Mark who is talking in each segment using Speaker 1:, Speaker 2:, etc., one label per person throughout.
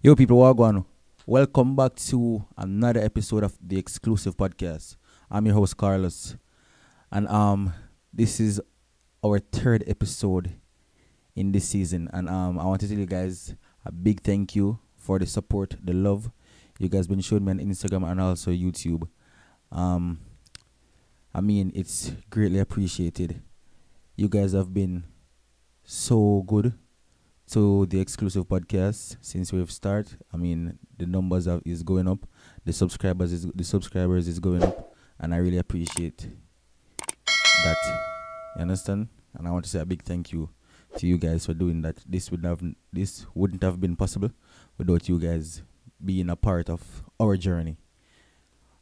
Speaker 1: Yo, people, what going? Welcome back to another episode of the Exclusive Podcast. I'm your host Carlos, and this is our third episode in this season. And I want to tell you guys a big thank you for the support, the love you guys been showing me on Instagram and also YouTube. Um, it's greatly appreciated. You guys have been so good to the exclusive podcast since we've started. The numbers is going up, the subscribers is going up, and I really appreciate that. You understand? And I want to say a big thank you to you guys for doing that. This wouldn't have been possible without you guys being a part of our journey.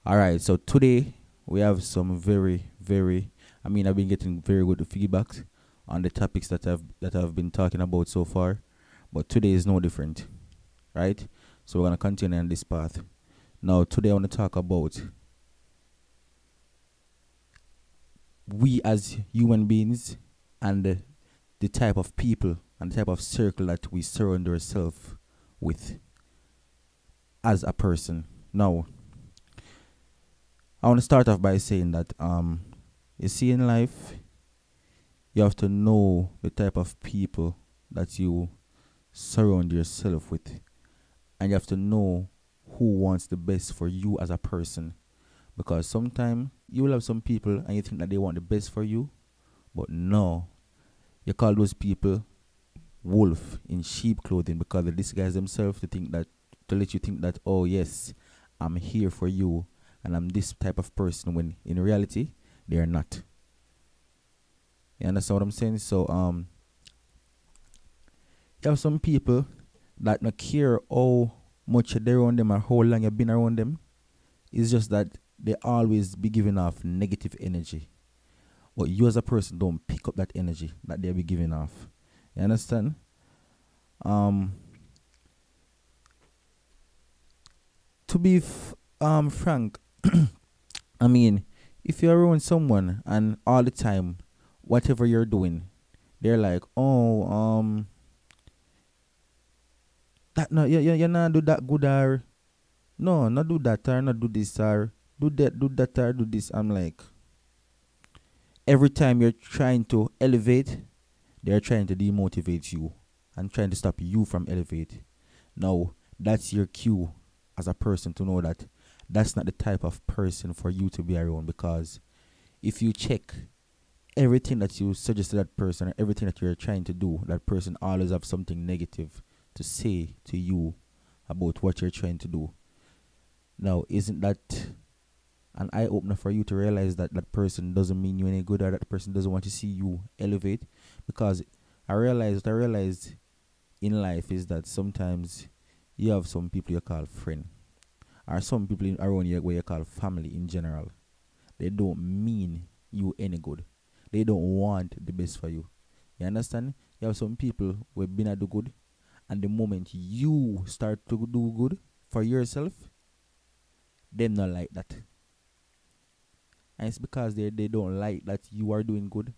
Speaker 1: All right, so today we have some I've been getting very good feedback on the topics that I've been talking about so far, but today is no different, right? So we're gonna continue on this path. Now, today I want to talk about we as human beings and the type of people and the type of circle that we surround ourselves with as a person. Now, I want to start off by saying that you see in life you have to know the type of people that you surround yourself with, and you have to know who wants the best for you as a person, because sometimes you will have some people and you think that they want the best for you, but no, you call those people wolf in sheep clothing because they disguise themselves to let you think that, oh yes, I'm here for you and I'm this type of person, when in reality they are not. You understand what I'm saying? So you have some people that not care how much you're around them or how long you've been around them. It's just that they always be giving off negative energy. But you as a person don't pick up that energy that they'll be giving off. You understand? To be frank, if you're around someone and all the time, whatever you're doing, they're like, oh, that no, you not do that good, or no, not do that, or not do this, or do that, or do this. I'm like, every time you're trying to elevate, they're trying to demotivate you and trying to stop you from elevate. Now, that's your cue as a person to know that that's not the type of person for you to be around, because if you check everything that you suggest to that person or everything that you're trying to do, that person always have something negative to say to you about what you're trying to do. Now, isn't that an eye opener for you to realize that that person doesn't mean you any good, or that person doesn't want to see you elevate? Because I realized in life is that sometimes you have some people you call friend, or some people around you where you call family in general. They don't mean you any good. They don't want the best for you. You understand? You have some people who have been at the good, and the moment you start to do good for yourself, them not like that. And it's because they don't like that you are doing good.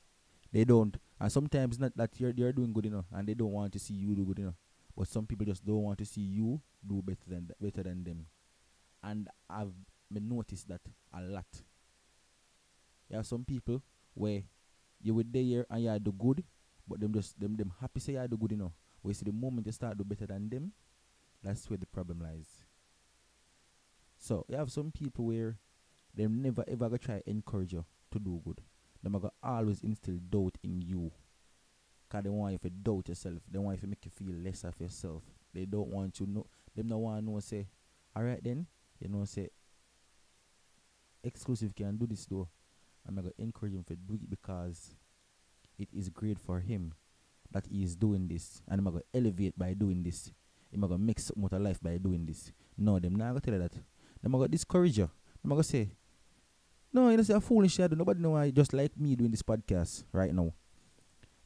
Speaker 1: They don't, and sometimes not that you're doing good, and they don't want to see you do good, But some people just don't want to see you do better than them. And I've noticed that a lot. You have some people where you would there and you do good, but them happy say you do good, Where you see the moment you start do better than them, that's where the problem lies. So you have some people where they never ever gonna try encourage you to do good. Them gonna always instill doubt in you. Cause they want you to doubt yourself. They want you to make you feel less of yourself. They don't want you know. Them don't want to know say, alright then, say, exclusive can do this though. I'm gonna encourage him to do it because it is great for him that he is doing this, and I'm gonna elevate by doing this. I'm gonna make something out of life by doing this. No, them not gonna tell you that. Them gonna discourage you. Them gonna say, no, you know, say a foolish shadow. Nobody know why, just like me doing this podcast right now.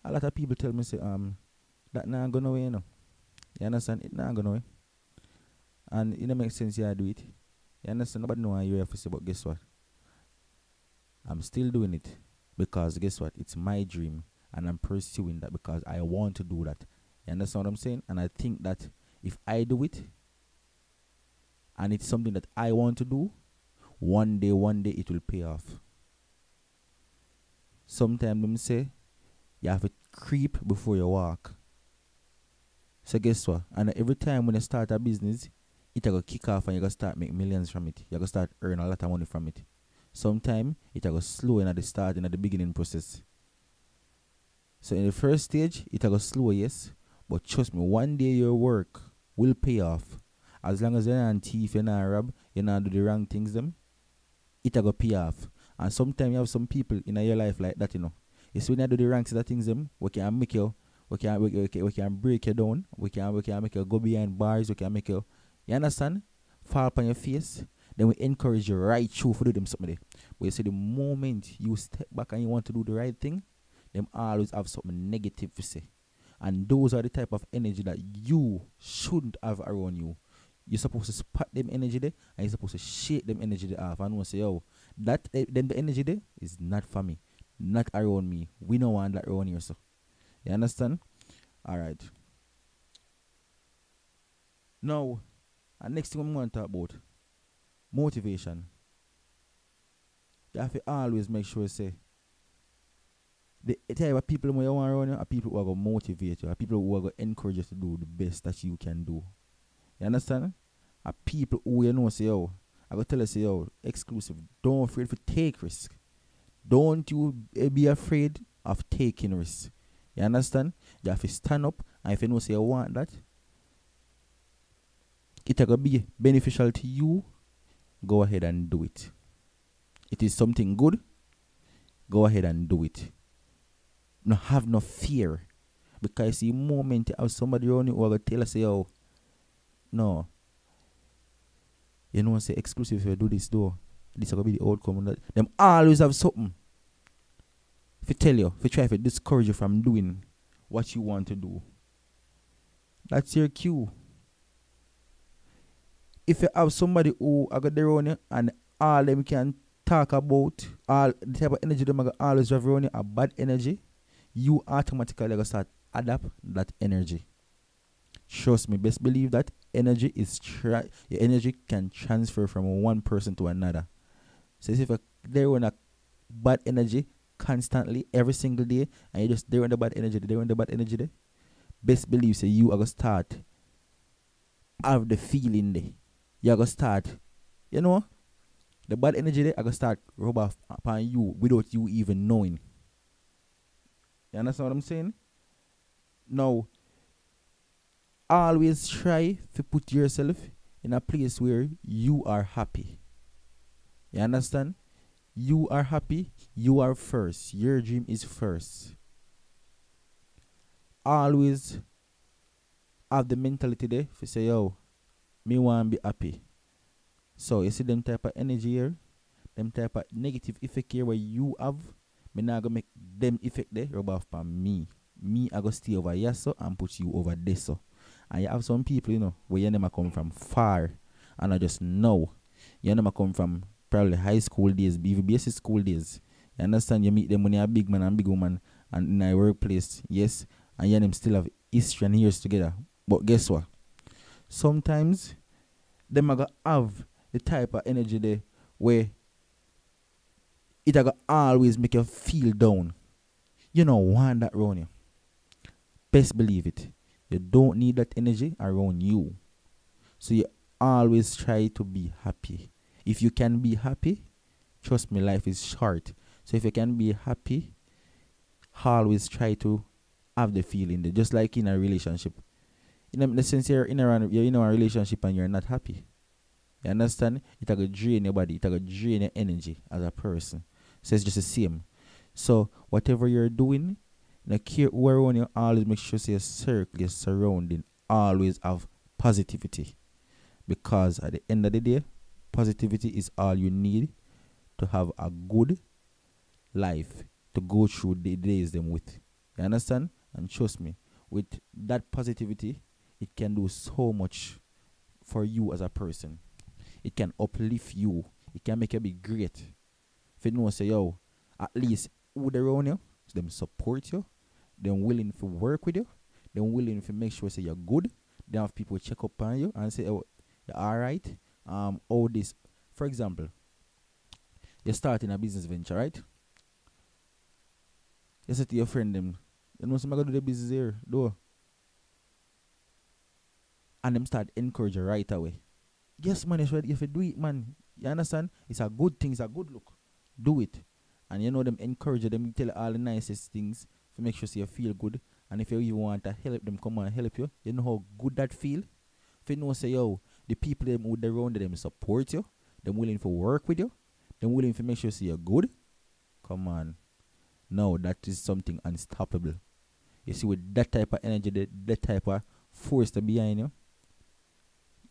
Speaker 1: A lot of people tell me say that not gonna way, You understand? It not gonna way. And it don't make sense I do it. You understand? Nobody know why you have to say, but guess what? I'm still doing it because guess what? It's my dream, and I'm pursuing that because I want to do that. You understand what I'm saying? And I think that if I do it, and it's something that I want to do, one day it will pay off. Sometimes them say you have to creep before you walk. So guess what? And every time when you start a business, it go kick off and you gonna start make millions from it. You gonna start earn a lot of money from it. Sometimes it go slow in at the start in at the beginning process. So in the first stage, it go slow, yes. But trust me, one day your work will pay off. As long as you're not thief, you're not rob, you're not do the wrong things them, it go pay off. And sometimes you have some people in your life like that, you know. It's when you do the wrong things them, we can make you, we can break you down, we can make you go behind bars, we can make you understand? Fall upon your face. Then we encourage you right through for do them something. But you see the moment you step back and you want to do the right thing, them always have something negative to say. And those are the type of energy that you shouldn't have around you. You're supposed to spot them energy there and you're supposed to shake them energy there off and say, oh, that them the energy there is not for me. Not around me. We don't want that around here. So you understand? Alright. Now, next thing I'm going to talk about motivation. You have to always make sure you say the type of people who you want around you are people who are going to motivate you, are people who are going to encourage you to do the best that you can do. You understand? Are people who you know say, yo, I go tell you say, yo, exclusive, don't afraid to take risk. Don't you be afraid of taking risk. You understand? You have to stand up, and if you know say you want that, it will be beneficial to you, go ahead and do it. It is something good, go ahead and do it. No have no fear. Because the moment you have somebody around you who will tell us, yo, no, you know, say exclusive, if you do this, though, this will be the outcome. Them always have something. If you tell you, if you try to discourage you from doing what you want to do, that's your cue. If you have somebody who are got there on you and all them can talk about, all the type of energy them are always have around you are bad energy, you automatically going to start adapt that energy. Trust me, best believe that energy is your energy can transfer from one person to another. So if you're there on a bad energy constantly every single day and you just there on the bad energy, there, best believe say you are gonna start have the feeling there. You're gonna start, you know, the bad energy there are gonna start rub off upon you without you even knowing. You understand what I'm saying? Now, always try to put yourself in a place where you are happy. You understand? You are happy, you are first. Your dream is first. Always have the mentality there to say, yo, me want to be happy. So you see them type of energy here, them type of negative effect here where you have, me not gonna make them effect there rub off on me. Me I go stay over here so and put you over there so. And you have some people, you know, where you never come from far and I just know. You never come from probably high school days, even basic school days. You understand? You meet them when you're a big man and big woman and in a workplace, yes, and you and them still have history and years together. But guess what? Sometimes them are gonna have the type of energy there where it gonna always make you feel down. You don't want that around you. Best believe it. You don't need that energy around you. So you always try to be happy. If you can be happy, trust me, life is short. So if you can be happy, always try to have the feeling there. Just like in a relationship. In the sense you're in a relationship and you're not happy. You understand? It will drain your body. It will drain your energy as a person. So it's just the same. So whatever you're doing, care who around you, always make sure your circle, your surrounding, always have positivity. Because at the end of the day, positivity is all you need to have a good life to go through the days them with. You understand? And trust me, with that positivity, it can do so much for you as a person. It can uplift you. It can make you be great. If you know, say, yo, at least who they around you, them support you, them willing to work with you, them willing to make sure say you're good. They have people check up on you and say, oh, you're alright. all this, for example, you're starting a business venture, right? You say to your friend them, you know somebody do the business here, do, and them start encourage you right away. Yes, man, if you do it, man, you understand? It's a good thing, it's a good look. Do it. And you know them encourage you, them tell you all the nicest things to make sure so you feel good. And if you even want to help them come and help you, you know how good that feel? If you know say yo, the people them who around them support you, them willing to work with you, them willing to make sure so you're good. Come on. No, that is something unstoppable. You see, with that type of energy, that type of force to behind you,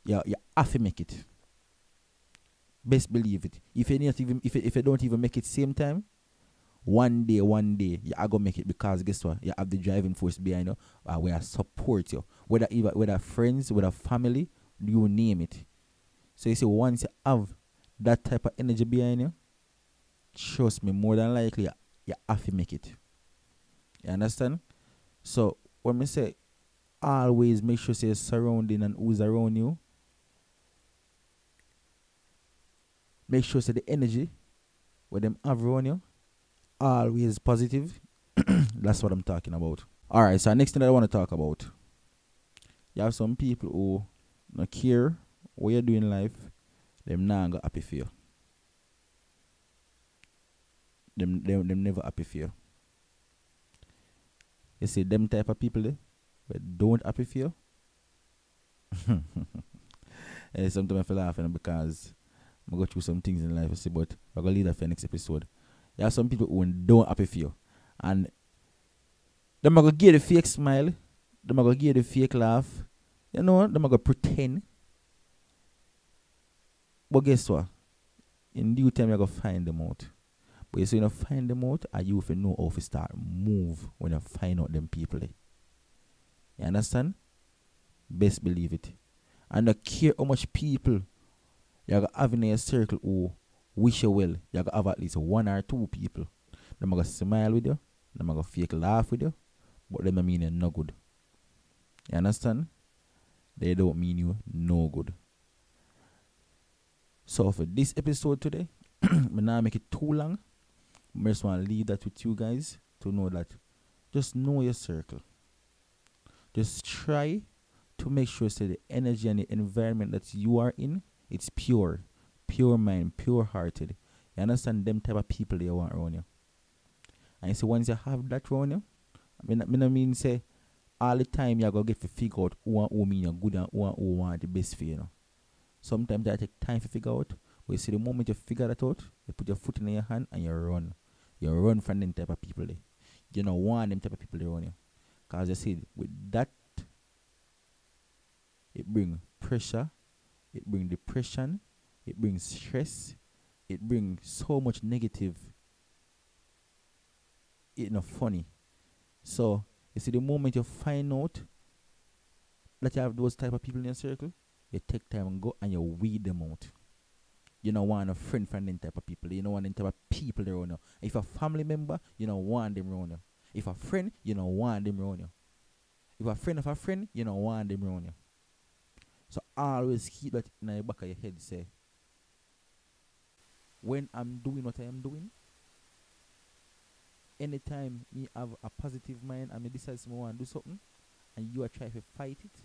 Speaker 1: you have to make it. Best believe it. If you not even if you don't even make it same time, one day you are gonna make it, because guess what? You have the driving force behind you, where I support you. Whether friends, whether family, you name it. So you see, once you have that type of energy behind you, trust me, more than likely you have to make it. You understand? So when we say always make sure you're surrounding and who's around you, make sure the energy where them have around you always positive. That's what I'm talking about. Alright, so next thing that I want to talk about. You have some people who don't care what you do in life, them not go happy for you. Them never happy for you. You see them type of people there, but don't happy for you. Sometimes I feel laughing because I go through some things in life, I see, but I'm gonna leave that for the next episode. There are some people who don't happy for you, and them are gonna give the fake smile, them are gonna give the fake laugh, you know, them are gonna pretend. But guess what? In due time, you're gonna find them out. But you see, when you find them out, and you will know how to start move when you find out them people. You understand? Best believe it. And I care how much people you're gonna have in your circle who wish you well. You're gonna have at least one or two people. They're gonna smile with you, they're gonna fake laugh with you, but they don't mean you're no good. You understand? They don't mean you no good. So for this episode today, I'm not make it too long. I just want to leave that with you guys to know that just know your circle. Just try to make sure that the energy and the environment that you are in, it's pure mind, pure hearted. You understand them type of people they want around you. And you see, once you have that around you, I mean say all the time you're gonna get to figure out who mean you're good and who want the best for you. Know? Sometimes that take time to figure out. But you see, the moment you figure that out, you put your foot in your hand and you run. You run from them type of people there. You don't want them type of people around you. Because you see, with that, it brings pressure, it brings depression, it brings stress, it brings so much negative. It's not funny. So, you see, the moment you find out that you have those type of people in your circle, you take time and go and you weed them out. You don't want a friend from them type of people. You don't want them type of people around you. If a family member, you don't want them around you. If a friend, you don't want them around you. If a friend of a friend, you don't want them around you. So always keep that in the back of your head. Say, when I'm doing what I am doing, anytime me have a positive mind and me decide I want to do something, and you are trying to fight it,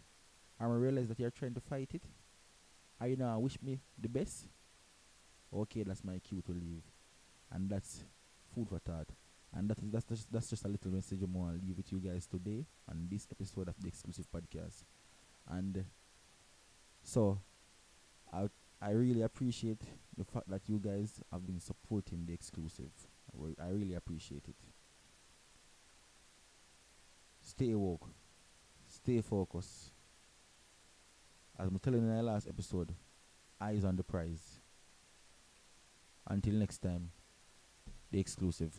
Speaker 1: and I realize that you're trying to fight it, and you know wish me the best, okay, that's my cue to leave. And that's food for thought. And that's just a little message I want to leave with you guys today on this episode of the Exclusive Podcast. And so I really appreciate the fact that you guys have been supporting the Exclusive. I really appreciate it. Stay woke. Stay focused. As I'm telling you in the last episode, eyes on the prize. Until next time, the Exclusive.